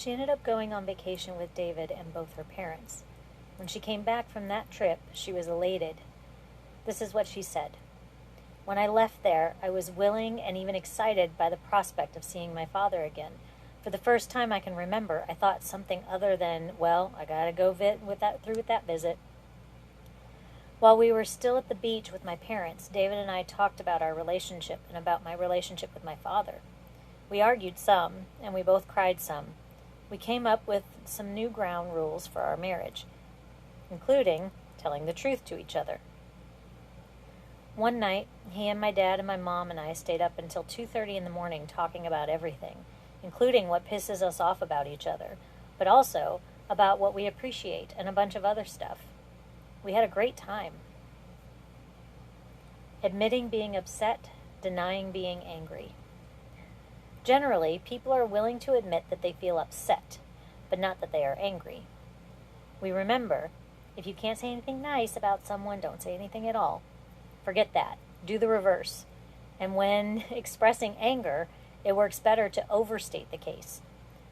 She ended up going on vacation with David and both her parents. When she came back from that trip, she was elated. This is what she said. When I left there, I was willing and even excited by the prospect of seeing my father again. For the first time I can remember, I thought something other than, well, I gotta go through with that visit. While we were still at the beach with my parents, David and I talked about our relationship and about my relationship with my father. We argued some, and we both cried some. We came up with some new ground rules for our marriage, including telling the truth to each other. One night, he and my dad and my mom and I stayed up until 2:30 in the morning talking about everything, including what pisses us off about each other, but also about what we appreciate and a bunch of other stuff. We had a great time. Admitting being upset, denying being angry. Generally, people are willing to admit that they feel upset, but not that they are angry. We remember, if you can't say anything nice about someone, don't say anything at all. Forget that. Do the reverse. And when expressing anger, it works better to overstate the case.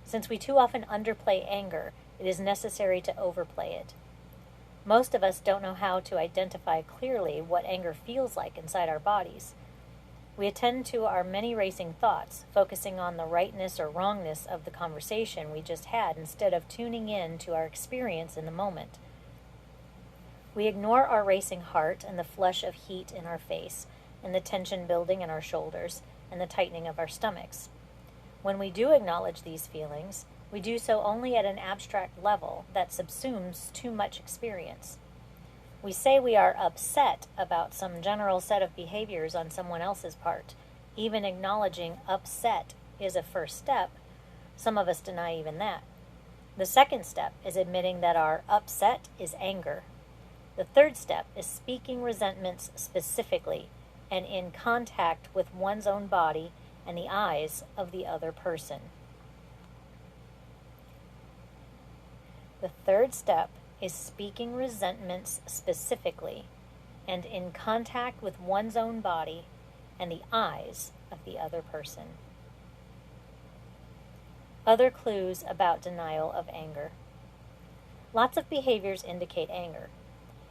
Since we too often underplay anger, it is necessary to overplay it. Most of us don't know how to identify clearly what anger feels like inside our bodies. We attend to our many racing thoughts, focusing on the rightness or wrongness of the conversation we just had instead of tuning in to our experience in the moment. We ignore our racing heart and the flush of heat in our face, and the tension building in our shoulders, and the tightening of our stomachs. When we do acknowledge these feelings, we do so only at an abstract level that subsumes too much experience. We say we are upset about some general set of behaviors on someone else's part. Even acknowledging upset is a first step. Some of us deny even that. The second step is admitting that our upset is anger. The third step is speaking resentments specifically and in contact with one's own body and the eyes of the other person. The third step is speaking resentments specifically and in contact with one's own body and the eyes of the other person. Other clues about denial of anger. Lots of behaviors indicate anger.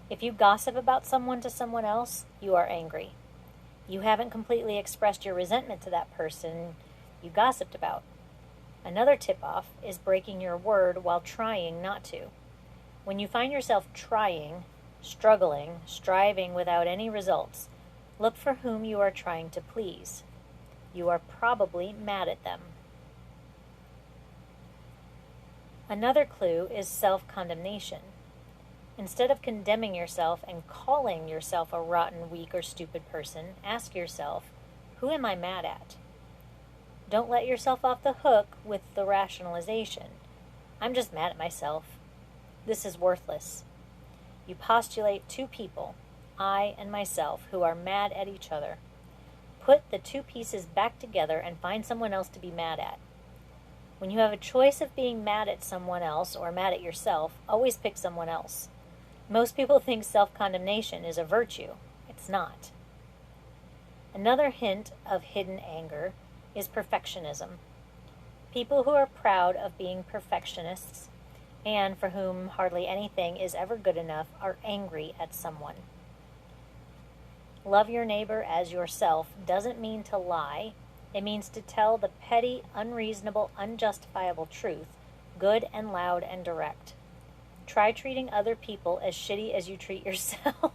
If you gossip about someone to someone else, you are angry. You haven't completely expressed your resentment to that person you gossiped about. Another tip-off is breaking your word while trying not to. When you find yourself trying, struggling, striving without any results, look for whom you are trying to please. You are probably mad at them. Another clue is self-condemnation. Instead of condemning yourself and calling yourself a rotten, weak, or stupid person, ask yourself, who am I mad at? Don't let yourself off the hook with the rationalization. I'm just mad at myself. This is worthless. You postulate two people, I and myself, who are mad at each other. Put the two pieces back together and find someone else to be mad at. When you have a choice of being mad at someone else or mad at yourself, always pick someone else. Most people think self-condemnation is a virtue. It's not. Another hint of hidden anger is perfectionism. People who are proud of being perfectionists and for whom hardly anything is ever good enough are angry at someone. Love your neighbor as yourself doesn't mean to lie. It means to tell the petty, unreasonable, unjustifiable truth, good and loud and direct. Try treating other people as shitty as you treat yourself.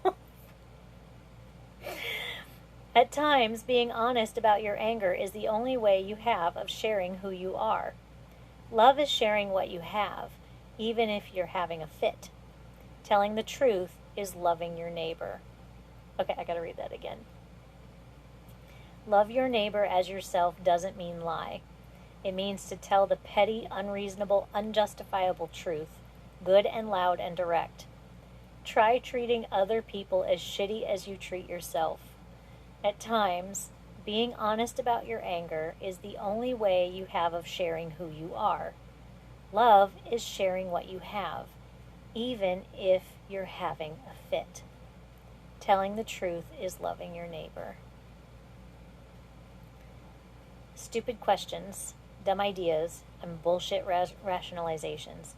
At times, being honest about your anger is the only way you have of sharing who you are. Love is sharing what you have, even if you're having a fit. Telling the truth is loving your neighbor. Okay, I gotta read that again. Love your neighbor as yourself doesn't mean lie. It means to tell the petty, unreasonable, unjustifiable truth, good and loud and direct. Try treating other people as shitty as you treat yourself. At times, being honest about your anger is the only way you have of sharing who you are. Love is sharing what you have, even if you're having a fit. Telling the truth is loving your neighbor. Stupid questions. dumb ideas, and bullshit rationalizations.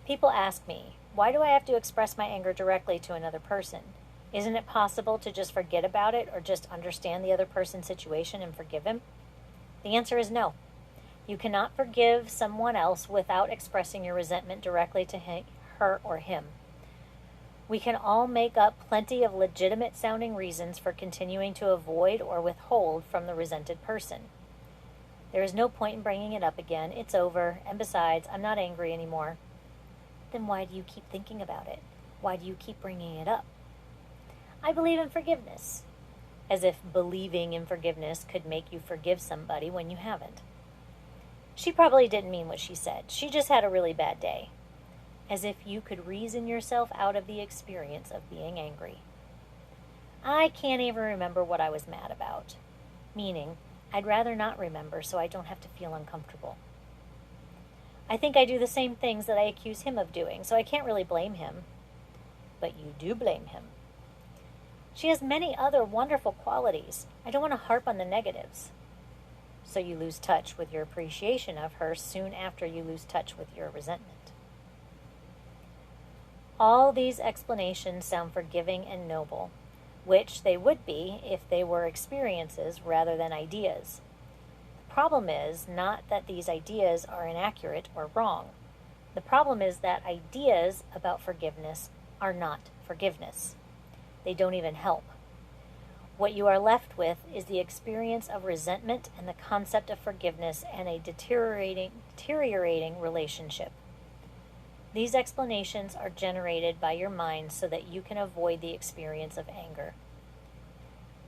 People ask me, why do I have to express my anger directly to another person? Isn't it possible to just forget about it or just understand the other person's situation and forgive him? The answer is no. You cannot forgive someone else without expressing your resentment directly to her or him. We can all make up plenty of legitimate sounding reasons for continuing to avoid or withhold from the resented person. There is no point in bringing it up again. It's over, and besides, I'm not angry anymore. Then why do you keep thinking about it? Why do you keep bringing it up? I believe in forgiveness. As if believing in forgiveness could make you forgive somebody when you haven't. She probably didn't mean what she said. She just had a really bad day. As if you could reason yourself out of the experience of being angry. I can't even remember what I was mad about. Meaning, I'd rather not remember so I don't have to feel uncomfortable. I think I do the same things that I accuse him of doing, so I can't really blame him. But you do blame him. She has many other wonderful qualities. I don't want to harp on the negatives. So you lose touch with your appreciation of her soon after you lose touch with your resentment. All these explanations sound forgiving and noble, which they would be if they were experiences rather than ideas. The problem is not that these ideas are inaccurate or wrong. The problem is that ideas about forgiveness are not forgiveness. They don't even help. What you are left with is the experience of resentment and the concept of forgiveness and a deteriorating relationship. These explanations are generated by your mind so that you can avoid the experience of anger.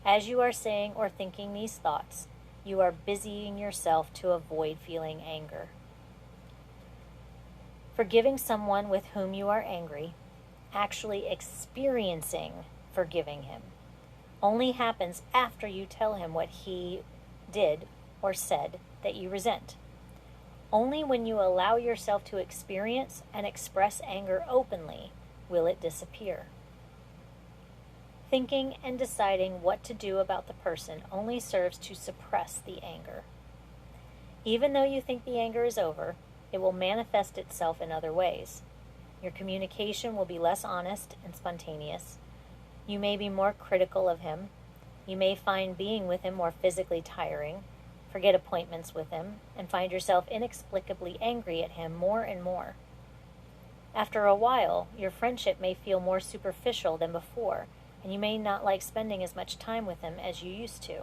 As you are saying or thinking these thoughts, you are busying yourself to avoid feeling anger. Forgiving someone with whom you are angry, actually experiencing forgiving him, only happens after you tell him what he did or said that you resent. Only when you allow yourself to experience and express anger openly will it disappear. Thinking and deciding what to do about the person only serves to suppress the anger. Even though you think the anger is over, it will manifest itself in other ways. Your communication will be less honest and spontaneous. You may be more critical of him. You may find being with him more physically tiring, forget appointments with him, and find yourself inexplicably angry at him more and more. After a while, your friendship may feel more superficial than before, and you may not like spending as much time with him as you used to.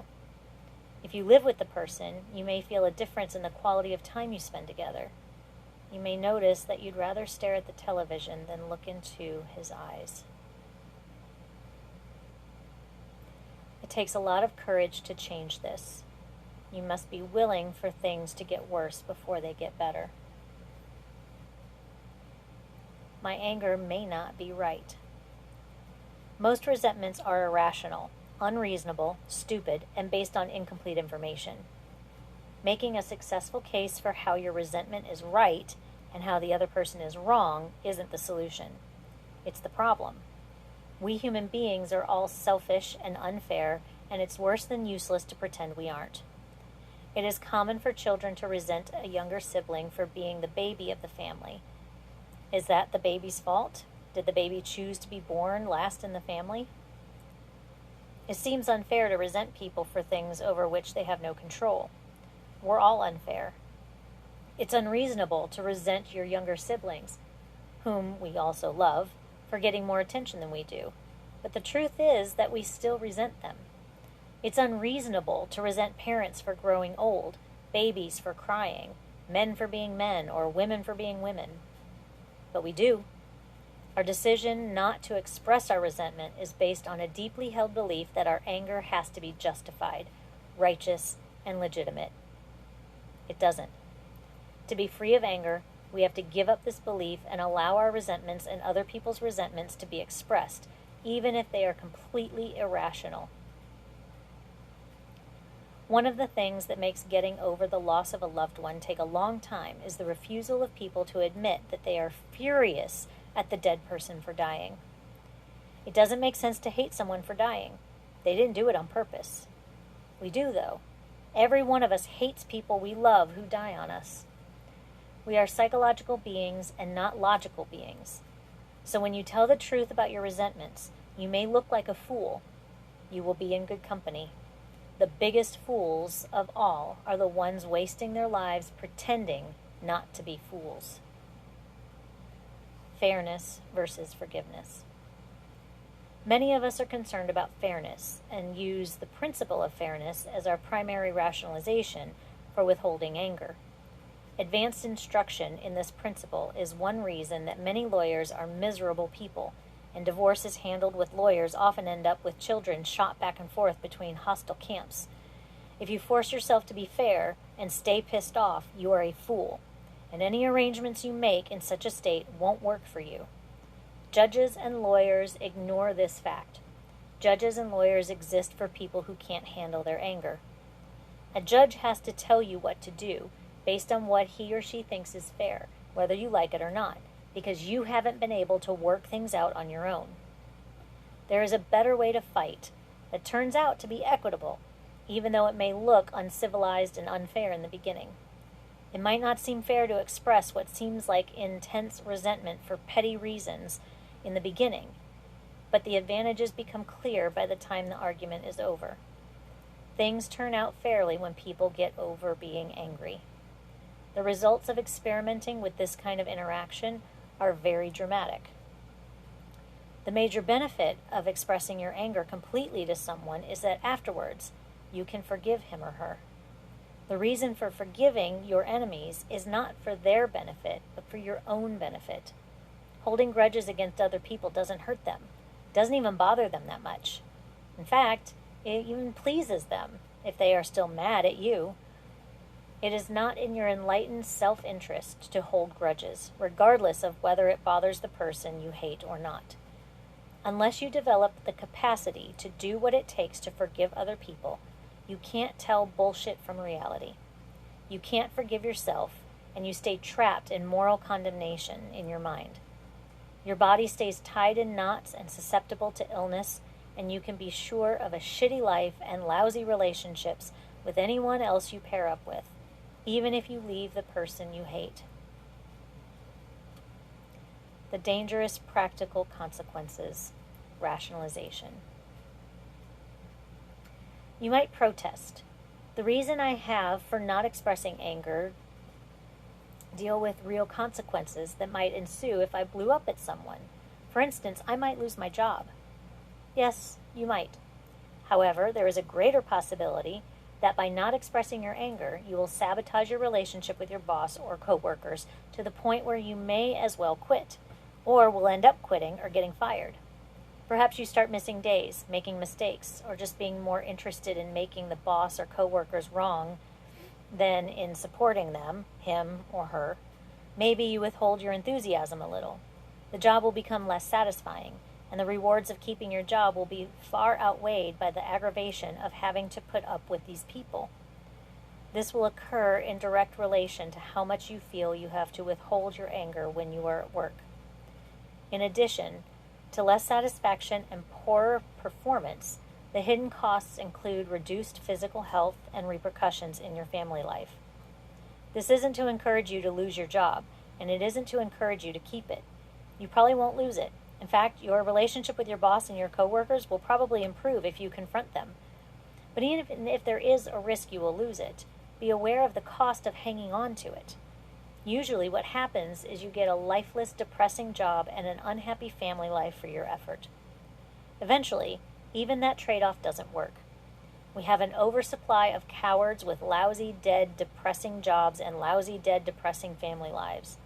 If you live with the person, you may feel a difference in the quality of time you spend together. You may notice that you'd rather stare at the television than look into his eyes. It takes a lot of courage to change this. You must be willing for things to get worse before they get better. My anger may not be right. Most resentments are irrational, unreasonable, stupid, and based on incomplete information. Making a successful case for how your resentment is right and how the other person is wrong isn't the solution. It's the problem. We human beings are all selfish and unfair, and it's worse than useless to pretend we aren't. It is common for children to resent a younger sibling for being the baby of the family. Is that the baby's fault? Did the baby choose to be born last in the family? It seems unfair to resent people for things over which they have no control. We're all unfair. It's unreasonable to resent your younger siblings, whom we also love, for getting more attention than we do. But the truth is that we still resent them. It's unreasonable to resent parents for growing old, babies for crying, men for being men, or women for being women. But we do. Our decision not to express our resentment is based on a deeply held belief that our anger has to be justified, righteous, and legitimate. It doesn't. To be free of anger, we have to give up this belief and allow our resentments and other people's resentments to be expressed, even if they are completely irrational. One of the things that makes getting over the loss of a loved one take a long time is the refusal of people to admit that they are furious at the dead person for dying. It doesn't make sense to hate someone for dying. They didn't do it on purpose. We do, though. Every one of us hates people we love who die on us. We are psychological beings and not logical beings. So when you tell the truth about your resentments, you may look like a fool. You will be in good company. The biggest fools of all are the ones wasting their lives pretending not to be fools. Fairness versus forgiveness. Many of us are concerned about fairness and use the principle of fairness as our primary rationalization for withholding anger. Advanced instruction in this principle is one reason that many lawyers are miserable people, and divorces handled with lawyers often end up with children shot back and forth between hostile camps. If you force yourself to be fair and stay pissed off, you are a fool, and any arrangements you make in such a state won't work for you. Judges and lawyers ignore this fact. Judges and lawyers exist for people who can't handle their anger. A judge has to tell you what to do based on what he or she thinks is fair, whether you like it or not, because you haven't been able to work things out on your own. There is a better way to fight that turns out to be equitable, even though it may look uncivilized and unfair in the beginning. It might not seem fair to express what seems like intense resentment for petty reasons in the beginning, but the advantages become clear by the time the argument is over. Things turn out fairly when people get over being angry. The results of experimenting with this kind of interaction are very dramatic. The major benefit of expressing your anger completely to someone is that afterwards you can forgive him or her. The reason for forgiving your enemies is not for their benefit, but for your own benefit. Holding grudges against other people doesn't hurt them. It doesn't even bother them that much. In fact, it even pleases them if they are still mad at you. It is not in your enlightened self-interest to hold grudges, regardless of whether it bothers the person you hate or not. Unless you develop the capacity to do what it takes to forgive other people, you can't tell bullshit from reality. You can't forgive yourself, and you stay trapped in moral condemnation in your mind. Your body stays tied in knots and susceptible to illness, and you can be sure of a shitty life and lousy relationships with anyone else you pair up with, even if you leave the person you hate. The dangerous practical consequences. Rationalization. You might protest. The reason I have for not expressing anger deal with real consequences that might ensue if I blew up at someone. For instance, I might lose my job. Yes, you might. However, there is a greater possibility that by not expressing your anger, you will sabotage your relationship with your boss or coworkers to the point where you may as well quit, or will end up quitting or getting fired. Perhaps you start missing days, making mistakes, or just being more interested in making the boss or coworkers wrong than in supporting them, him or her. Maybe you withhold your enthusiasm a little. The job will become less satisfying, and the rewards of keeping your job will be far outweighed by the aggravation of having to put up with these people. This will occur in direct relation to how much you feel you have to withhold your anger when you are at work. In addition to less satisfaction and poorer performance, the hidden costs include reduced physical health and repercussions in your family life. This isn't to encourage you to lose your job, and it isn't to encourage you to keep it. You probably won't lose it. In fact, your relationship with your boss and your coworkers will probably improve if you confront them. But even if there is a risk you will lose it, be aware of the cost of hanging on to it. Usually what happens is you get a lifeless, depressing job and an unhappy family life for your effort. Eventually, even that trade-off doesn't work. We have an oversupply of cowards with lousy, dead, depressing jobs and lousy, dead, depressing family lives.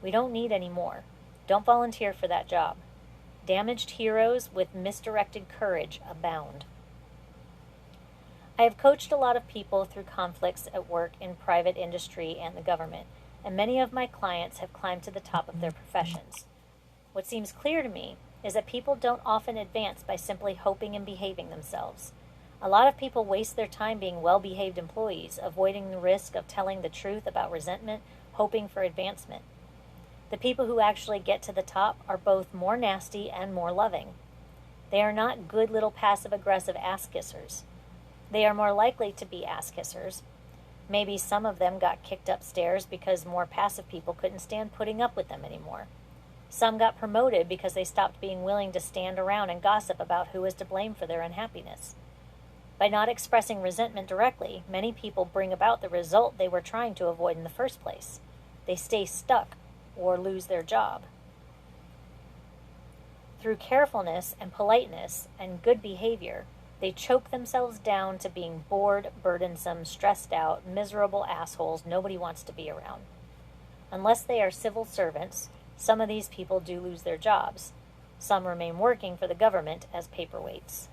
We don't need any more. Don't volunteer for that job. Damaged heroes with misdirected courage abound. I have coached a lot of people through conflicts at work in private industry and the government, and many of my clients have climbed to the top of their professions. What seems clear to me is that people don't often advance by simply hoping and behaving themselves. A lot of people waste their time being well-behaved employees, avoiding the risk of telling the truth about resentment, hoping for advancement. The people who actually get to the top are both more nasty and more loving. They are not good little passive-aggressive ass-kissers. They are more likely to be ass kissers. Maybe some of them got kicked upstairs because more passive people couldn't stand putting up with them anymore. Some got promoted because they stopped being willing to stand around and gossip about who was to blame for their unhappiness. By not expressing resentment directly, many people bring about the result they were trying to avoid in the first place. They stay stuck or lose their job. Through carefulness and politeness and good behavior, they choke themselves down to being bored, burdensome, stressed out, miserable assholes nobody wants to be around. Unless they are civil servants, some of these people do lose their jobs. Some remain working for the government as paperweights.